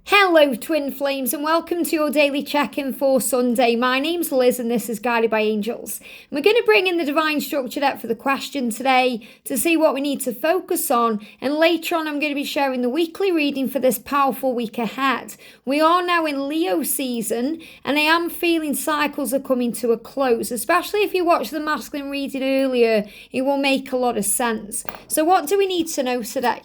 Hello Twin Flames and welcome to your daily check-in for Sunday. My name's Liz and this is Guided by Angels. We're going to bring in the Divine Structure deck for the question today to see what we need to focus on, and later on I'm going to be sharing the weekly reading for this powerful week ahead. We are now in Leo season and I am feeling cycles are coming to a close, especially if you watched the masculine reading earlier. It will make a lot of sense. So what do we need to know today?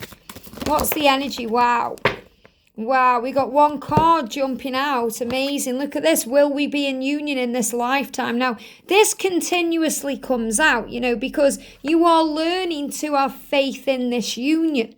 What's the energy? Wow, we got one card jumping out. Amazing. Look at this. Will we be in union in this lifetime? Now, this continuously comes out, because you are learning to have faith in this union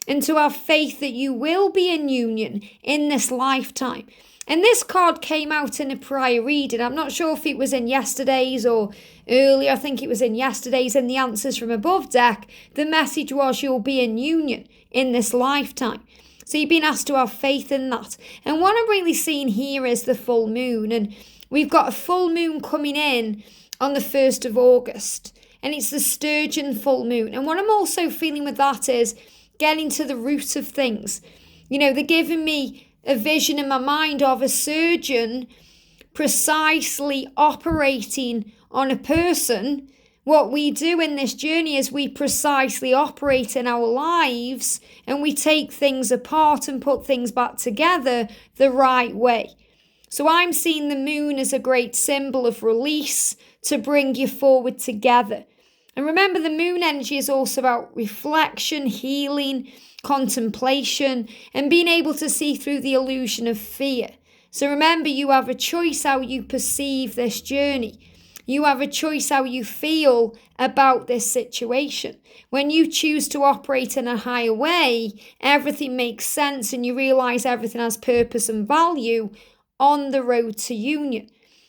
and to have faith that you will be in union in this lifetime. And this card came out in a prior reading. I'm not sure if it was in yesterday's or earlier. I think it was in yesterday's in the Answers from Above deck. The message was you'll be in union in this lifetime. So you've been asked to have faith in that. And what I'm really seeing here is the full moon. And we've got a full moon coming in on the 1st of August. And it's the Sturgeon full moon. And what I'm also feeling with that is getting to the root of things. They're giving me a vision in my mind of a surgeon precisely operating on a person. What we do in this journey is we precisely operate in our lives and we take things apart and put things back together the right way. So I'm seeing the moon as a great symbol of release to bring you forward together. And remember, the moon energy is also about reflection, healing, contemplation, and being able to see through the illusion of fear. So remember, you have a choice how you perceive this journey. You have a choice how you feel about this situation. When you choose to operate in a higher way, everything makes sense and you realize everything has purpose and value on the road to union.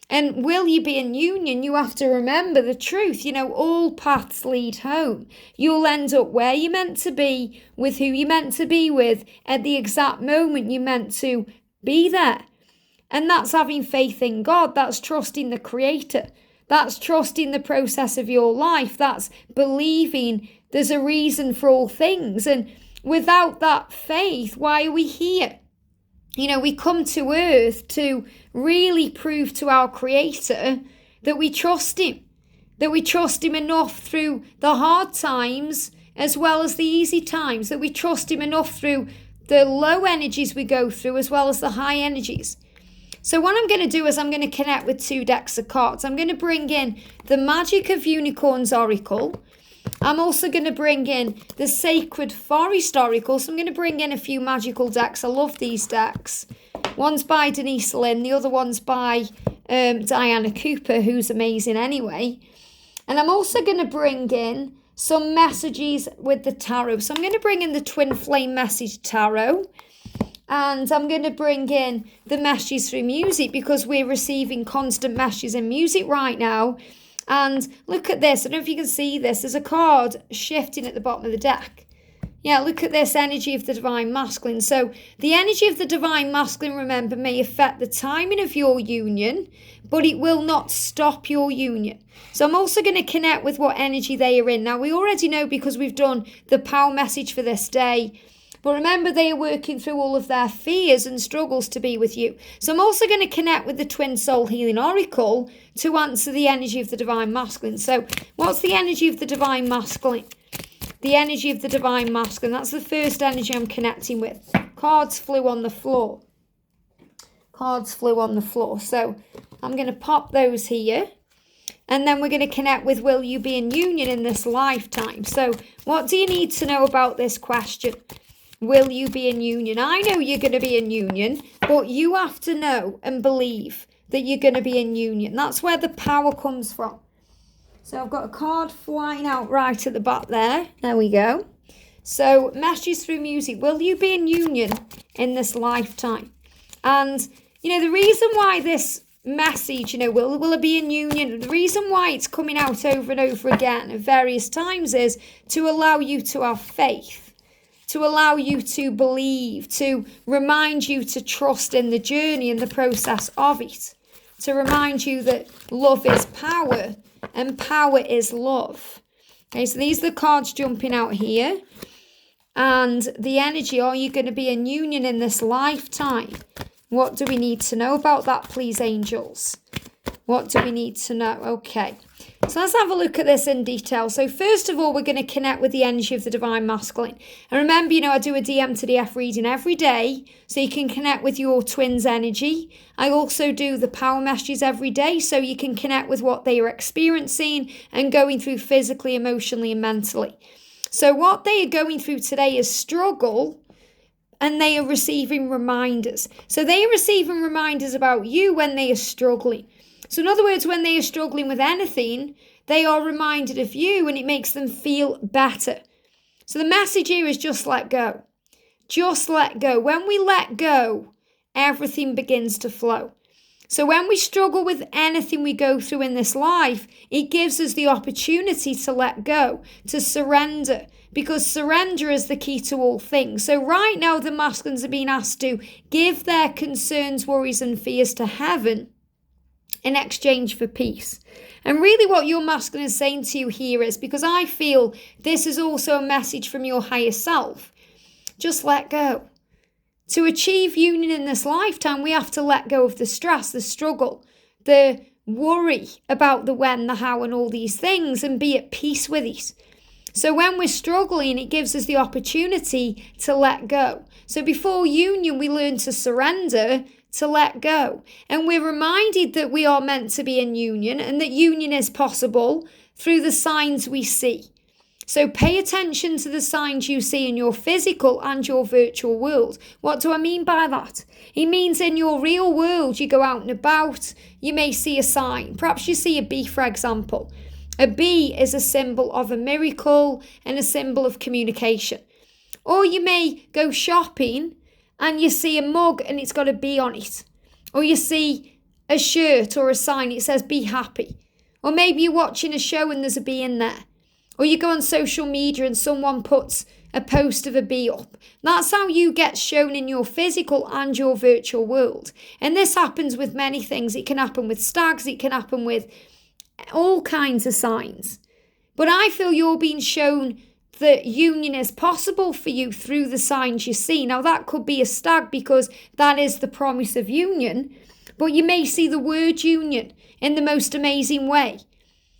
And will you be in union? You have to remember the truth. All paths lead home. You'll end up where you're meant to be, with who you're meant to be with, at the exact moment you're meant to be there. And that's having faith in God. That's trusting the Creator. That's trusting the process of your life. That's believing there's a reason for all things. And without that faith, why are we here? We come to earth to really prove to our Creator that we trust Him. That we trust Him enough through the hard times as well as the easy times. That we trust Him enough through the low energies we go through as well as the high energies. So what I'm going to do is I'm going to connect with 2 decks of cards. I'm going to bring in the Magic of Unicorns Oracle. I'm also going to bring in the Sacred Forest Oracle. So I'm going to bring in a few magical decks. I love these decks. One's by Denise, Linn. The other one's by Diana Cooper, who's amazing anyway. And I'm also going to bring in some messages with the tarot. So I'm going to bring in the Twin Flame Message Tarot. And I'm going to bring in the messages through music because we're receiving constant messages in music right now. And look at this. I don't know if you can see this. There's a card shifting at the bottom of the deck. Yeah, look at this energy of the Divine Masculine. So the energy of the Divine Masculine, remember, may affect the timing of your union, but it will not stop your union. So I'm also going to connect with what energy they are in. Now, we already know because we've done the power message for this day. But remember, they are working through all of their fears and struggles to be with you. So I'm also going to connect with the Twin Soul Healing Oracle to answer the energy of the Divine Masculine. So what's the energy of the Divine Masculine? The energy of the Divine Masculine. That's the first energy I'm connecting with. Cards flew on the floor. Cards flew on the floor. So I'm going to pop those here. And then we're going to connect with will you be in union in this lifetime? So what do you need to know about this question? Will you be in union? I know you're going to be in union, but you have to know and believe that you're going to be in union. That's where the power comes from. So I've got a card flying out right at the back there. There we go. So messages through music. Will you be in union in this lifetime? And, the reason why this message, will it be in union? The reason why it's coming out over and over again at various times is to allow you to have faith. To allow you to believe, to remind you to trust in the journey and the process of it. To remind you that love is power and power is love. Okay, so these are the cards jumping out here. and the energy. Are you going to be in union in this lifetime? What do we need to know about that, please, angels? What do we need to know? Okay, so let's have a look at this in detail. So first of all, we're going to connect with the energy of the divine masculine. And remember, I do a DM to DF reading every day, so you can connect with your twin's energy. I also do the power messages every day, so you can connect with what they are experiencing and going through physically, emotionally, and mentally. So what they are going through today is struggle, and they are receiving reminders. So they are receiving reminders about you when they are struggling. So in other words, when they are struggling with anything, they are reminded of you, and it makes them feel better. So the message here is just let go. Just let go. When we let go, everything begins to flow. So when we struggle with anything we go through in this life, it gives us the opportunity to let go, to surrender, because surrender is the key to all things. So right now, the masculines are being asked to give their concerns, worries, and fears to heaven in exchange for peace. And really what your masculine is saying to you here is, because I feel this is also a message from your higher self, just let go. To achieve union in this lifetime, we have to let go of the stress, the struggle, the worry about the when, the how, and all these things, and be at peace with it. So when we're struggling, it gives us the opportunity to let go. So before union, we learn to surrender, to let go. And we're reminded that we are meant to be in union, and that union is possible through the signs we see. So pay attention to the signs you see in your physical and your virtual world. What do I mean by that? It means in your real world, you go out and about, you may see a sign. Perhaps you see a bee, for example. A bee is a symbol of a miracle and a symbol of communication. Or you may go shopping and you see a mug and it's got a bee on it. Or you see a shirt or a sign, it says be happy. Or maybe you're watching a show and there's a bee in there. Or you go on social media and someone puts a post of a bee up. That's how you get shown in your physical and your virtual world. And this happens with many things. It can happen with stags. It can happen with all kinds of signs. But I feel you're being shown that union is possible for you through the signs you see. Now that could be a stag because that is the promise of union. But you may see the word union in the most amazing way.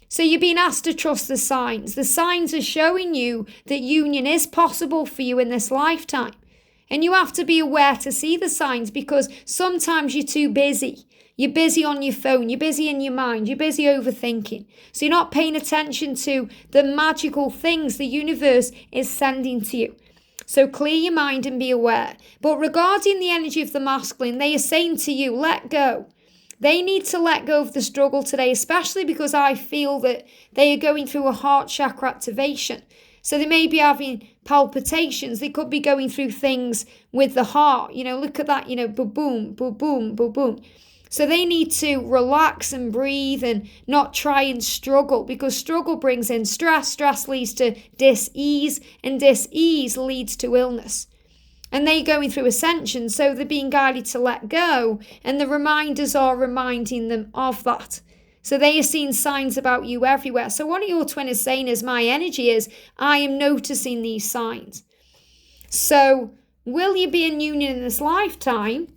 So you're being asked to trust the signs. The signs are showing you that union is possible for you in this lifetime. And you have to be aware to see the signs, because sometimes you're too busy. You're busy on your phone. You're busy in your mind. You're busy overthinking. So you're not paying attention to the magical things the universe is sending to you. So clear your mind and be aware. But regarding the energy of the masculine, they are saying to you, let go. They need to let go of the struggle today, especially because I feel that they are going through a heart chakra activation. So they may be having palpitations. They could be going through things with the heart. Look at that, boom, boom, boom, boom, boom. So they need to relax and breathe and not try and struggle, because struggle brings in stress. Stress leads to dis-ease, and dis-ease leads to illness. And they're going through ascension, so they're being guided to let go, and the reminders are reminding them of that. So they are seeing signs about you everywhere. So what your twin is saying is, my energy is, I am noticing these signs. So will you be in union in this lifetime?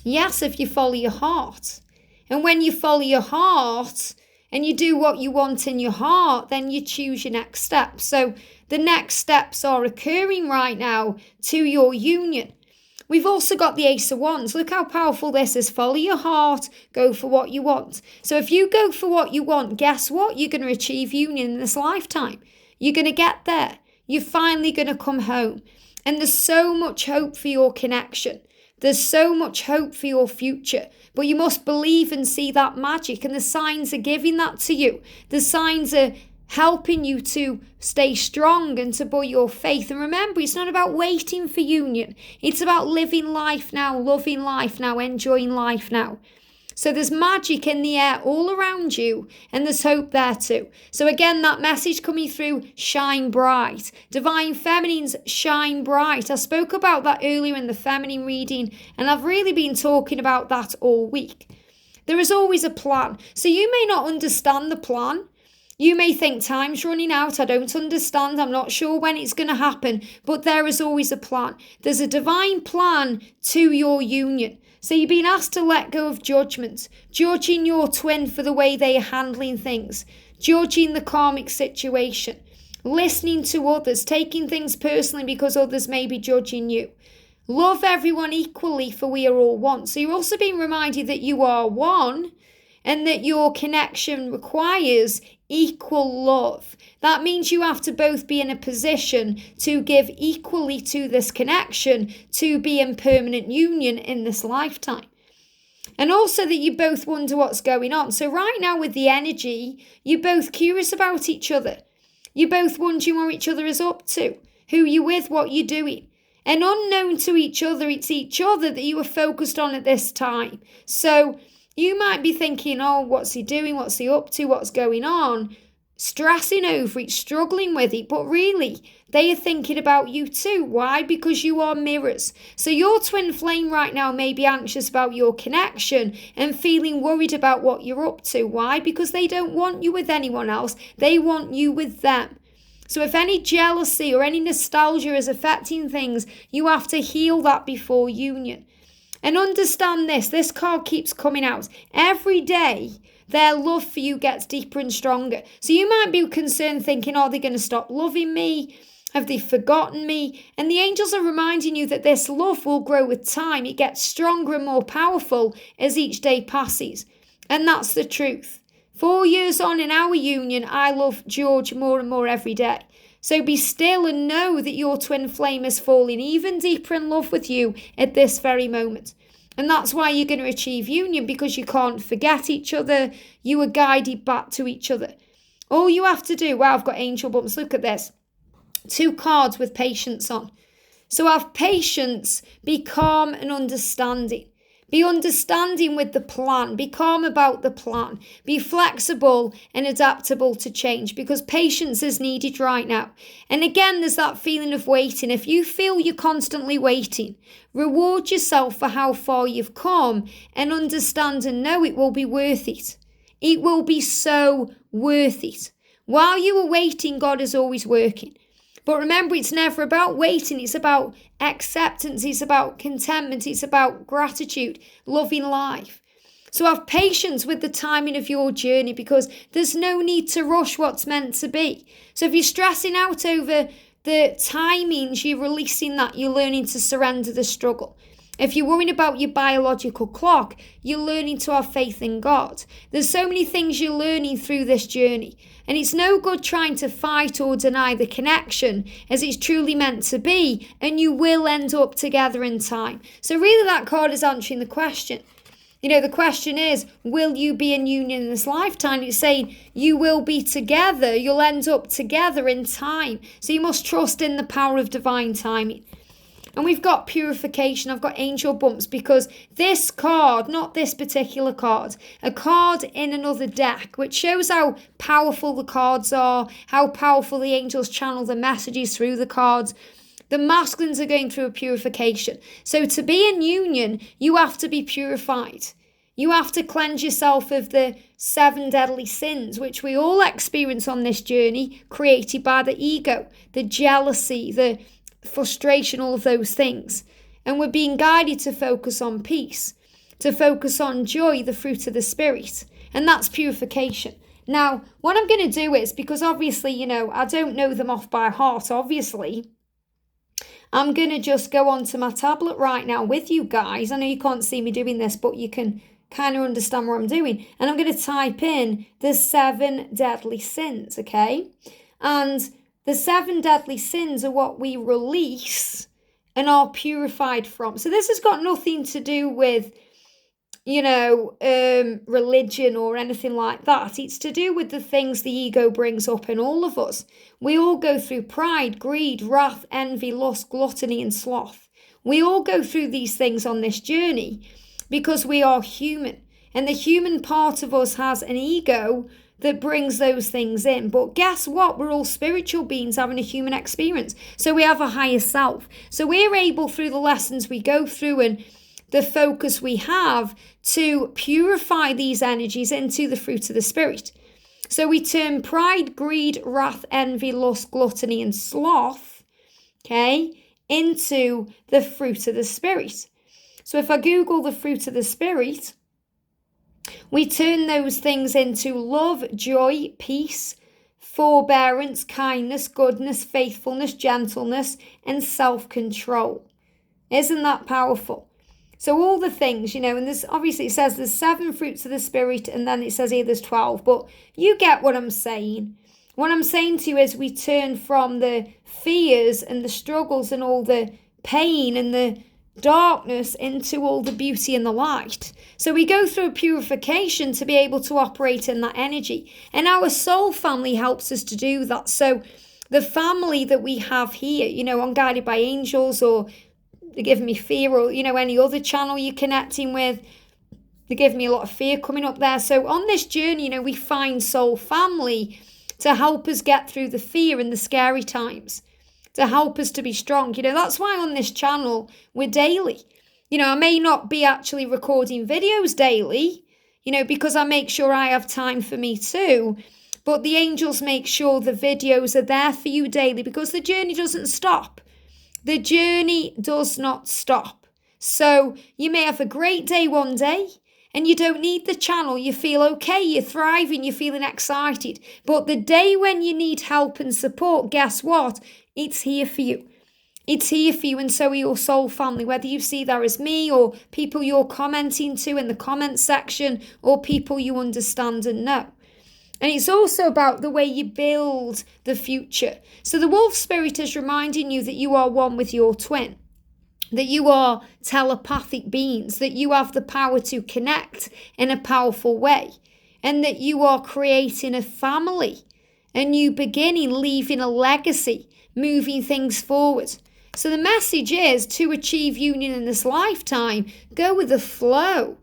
Yes, if you follow your heart. And when you follow your heart and you do what you want in your heart, then you choose your next step. So the next steps are occurring right now to your union. We've also got the Ace of Wands. Look how powerful this is. Follow your heart, go for what you want. So if you go for what you want, guess what? You're going to achieve union in this lifetime. You're going to get there. You're finally going to come home. And there's so much hope for your connection. There's so much hope for your future. But you must believe and see that magic. And the signs are giving that to you. The signs are helping you to stay strong and to build your faith. And remember, it's not about waiting for union. It's about living life now, loving life now, enjoying life now. So there's magic in the air all around you, and there's hope there too. So again, that message coming through, shine bright. Divine Feminines, shine bright. I spoke about that earlier in the feminine reading, and I've really been talking about that all week. There is always a plan. So you may not understand the plan. You may think time's running out, I don't understand, I'm not sure when it's going to happen, but there is always a plan. There's a divine plan to your union. So you're being asked to let go of judgment, judging your twin for the way they are handling things, judging the karmic situation, listening to others, taking things personally because others may be judging you. Love everyone equally, for we are all one. So you're also being reminded that you are one and that your connection requires equal love. That means you have to both be in a position to give equally to this connection to be in permanent union in this lifetime. And also that you both wonder what's going on. So right now with the energy, you're both curious about each other. You're both wondering what each other is up to, who you're with, what you're doing. And unknown to each other, it's each other that you are focused on at this time. So you might be thinking, oh, what's he doing? What's he up to? What's going on? Stressing over it, struggling with it. But really, they are thinking about you too. Why? Because you are mirrors. So your twin flame right now may be anxious about your connection and feeling worried about what you're up to. Why? Because they don't want you with anyone else. They want you with them. So if any jealousy or any nostalgia is affecting things, you have to heal that before union. And understand this card keeps coming out. Every day, their love for you gets deeper and stronger. So you might be concerned thinking, are they going to stop loving me? Have they forgotten me? And the angels are reminding you that this love will grow with time. It gets stronger and more powerful as each day passes. And that's the truth. 4 years on in our union, I love George more and more every day. So be still and know that your twin flame is falling even deeper in love with you at this very moment. And that's why you're going to achieve union, because you can't forget each other. You are guided back to each other. All you have to do, wow, I've got angel bumps. Look at this. 2 cards with patience on. So have patience, be calm and understanding. Be understanding with the plan. Be calm about the plan. Be flexible and adaptable to change, because patience is needed right now. And again, there's that feeling of waiting. If you feel you're constantly waiting, reward yourself for how far you've come and understand and know it will be worth it. It will be so worth it. While you are waiting, God is always working. But remember, it's never about waiting. It's about acceptance. It's about contentment. It's about gratitude, loving life. So have patience with the timing of your journey, because there's no need to rush what's meant to be. So if you're stressing out over the timings, you're releasing that. You're learning to surrender the struggle. If you're worrying about your biological clock, you're learning to have faith in God. There's so many things you're learning through this journey. And it's no good trying to fight or deny the connection as it's truly meant to be, and you will end up together in time. So really that card is answering the question. You know, the question is, will you be in union in this lifetime? It's saying you will be together. You'll end up together in time. So you must trust in the power of divine timing. And we've got purification. I've got angel bumps, because this card, not this particular card, a card in another deck, which shows how powerful the cards are, how powerful the angels channel the messages through the cards. The masculines are going through a purification. So to be in union, you have to be purified. You have to cleanse yourself of the 7 deadly sins, which we all experience on this journey, created by the ego, the jealousy, the frustration, all of those things. And we're being guided to focus on peace, to focus on joy, the fruit of the spirit. And that's purification. Now, what I'm going to do is, because obviously, you know, I don't know them off by heart, obviously, I'm going to just go onto my tablet right now with you guys. I know you can't see me doing this, but you can kind of understand what I'm doing. And I'm going to type in the 7 deadly sins, okay? And the 7 deadly sins are what we release and are purified from. So this has got nothing to do with, you know, religion or anything like that. It's to do with the things the ego brings up in all of us. We all go through pride, greed, wrath, envy, lust, gluttony, and sloth. We all go through these things on this journey because we are human. And the human part of us has an ego that brings those things in. But guess what? We're all spiritual beings having a human experience. So we have a higher self. So we're able, through the lessons we go through and the focus we have, to purify these energies into the fruit of the spirit. So we turn pride, greed, wrath, envy, lust, gluttony, and sloth, okay, into the fruit of the Spirit. So if I Google the fruit of the Spirit, we turn those things into love, joy, peace, forbearance, kindness, goodness, faithfulness, gentleness, and self-control. Isn't that powerful? So all the things, and there's obviously it says there's 7 fruits of the Spirit, and then it says here there's 12, but you get what I'm saying. What I'm saying to you is we turn from the fears and the struggles and all the pain and the darkness into all the beauty and the light. So we go through purification to be able to operate in that energy. And our soul family helps us to do that. So the family that we have here, on Guided by Angels, or They Give Me Fear, or, any other channel you're connecting with, They Give Me a Lot of Fear coming up there. So on this journey, we find soul family to help us get through the fear and the scary times, to help us to be strong. That's why on this channel, we're daily. I may not be actually recording videos daily, because I make sure I have time for me too. But the angels make sure the videos are there for you daily, because the journey doesn't stop. The journey does not stop. So you may have a great day one day, and you don't need the channel. You feel okay, you're thriving, you're feeling excited. But the day when you need help and support, guess what? It's here for you. It's here for you, and so are your soul family, whether you see that as me or people you're commenting to in the comment section or people you understand and know. And it's also about the way you build the future. So the wolf spirit is reminding you that you are one with your twin, that you are telepathic beings, that you have the power to connect in a powerful way, and that you are creating a family, a new beginning, leaving a legacy, moving things forward. So the message is to achieve union in this lifetime, go with the flow,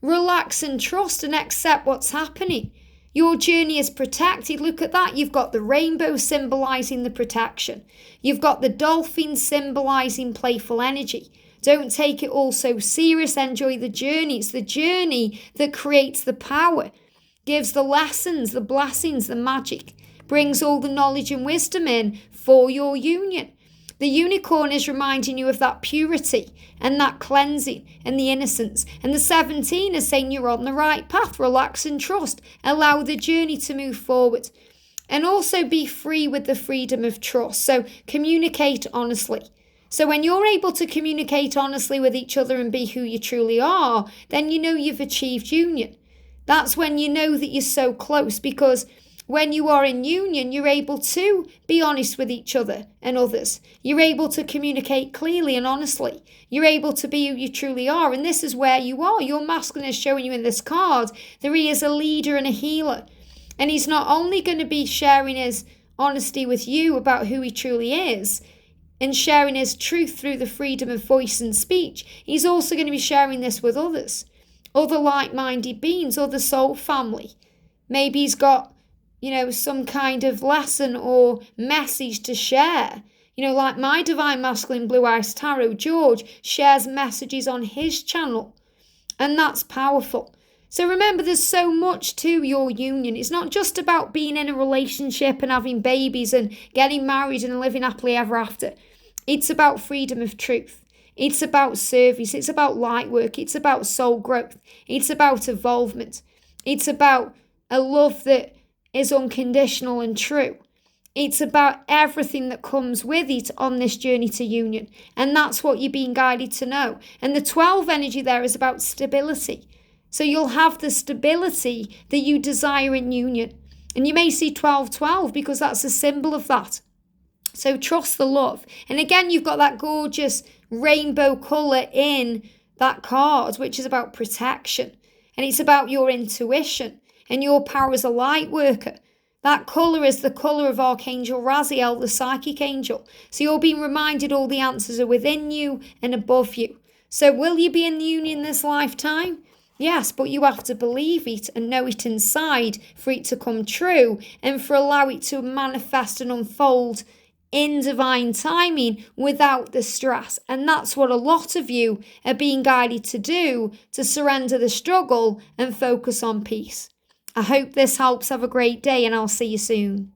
relax and trust and accept what's happening. Your journey is protected. Look at that. You've got the rainbow symbolizing the protection. You've got the dolphin symbolizing playful energy. Don't take it all so serious. Enjoy the journey. It's the journey that creates the power, gives the lessons, the blessings, the magic, brings all the knowledge and wisdom in for your union. The unicorn is reminding you of that purity and that cleansing and the innocence. And the 17 is saying you're on the right path. Relax and trust. Allow the journey to move forward. And also be free with the freedom of trust. So communicate honestly. So when you're able to communicate honestly with each other and be who you truly are, then you know you've achieved union. That's when you know that you're so close, because when you are in union, you're able to be honest with each other and others. You're able to communicate clearly and honestly. You're able to be who you truly are. And this is where you are. Your masculine is showing you in this card that he is a leader and a healer. And he's not only going to be sharing his honesty with you about who he truly is and sharing his truth through the freedom of voice and speech, he's also going to be sharing this with others, other like-minded beings, other soul family. Maybe he's got some kind of lesson or message to share. Like my Divine Masculine Blue Eyes Tarot, George, shares messages on his channel. And that's powerful. So remember, there's so much to your union. It's not just about being in a relationship and having babies and getting married and living happily ever after. It's about freedom of truth. It's about service. It's about light work. It's about soul growth. It's about involvement. It's about a love that is unconditional and true. It's about everything that comes with it on this journey to union. And that's what you're being guided to know. And the 12 energy there is about stability. So you'll have the stability that you desire in union. And you may see 1212 because that's a symbol of that. So trust the love. And again, you've got that gorgeous rainbow colour in that card, which is about protection. And it's about your intuition and your power as a light worker. That colour is the colour of Archangel Raziel, the psychic angel. So you're being reminded all the answers are within you and above you. So will you be in the union this lifetime? Yes, but you have to believe it and know it inside for it to come true and for allow it to manifest and unfold in divine timing without the stress. And that's what a lot of you are being guided to do, to surrender the struggle and focus on peace. I hope this helps. Have a great day, and I'll see you soon.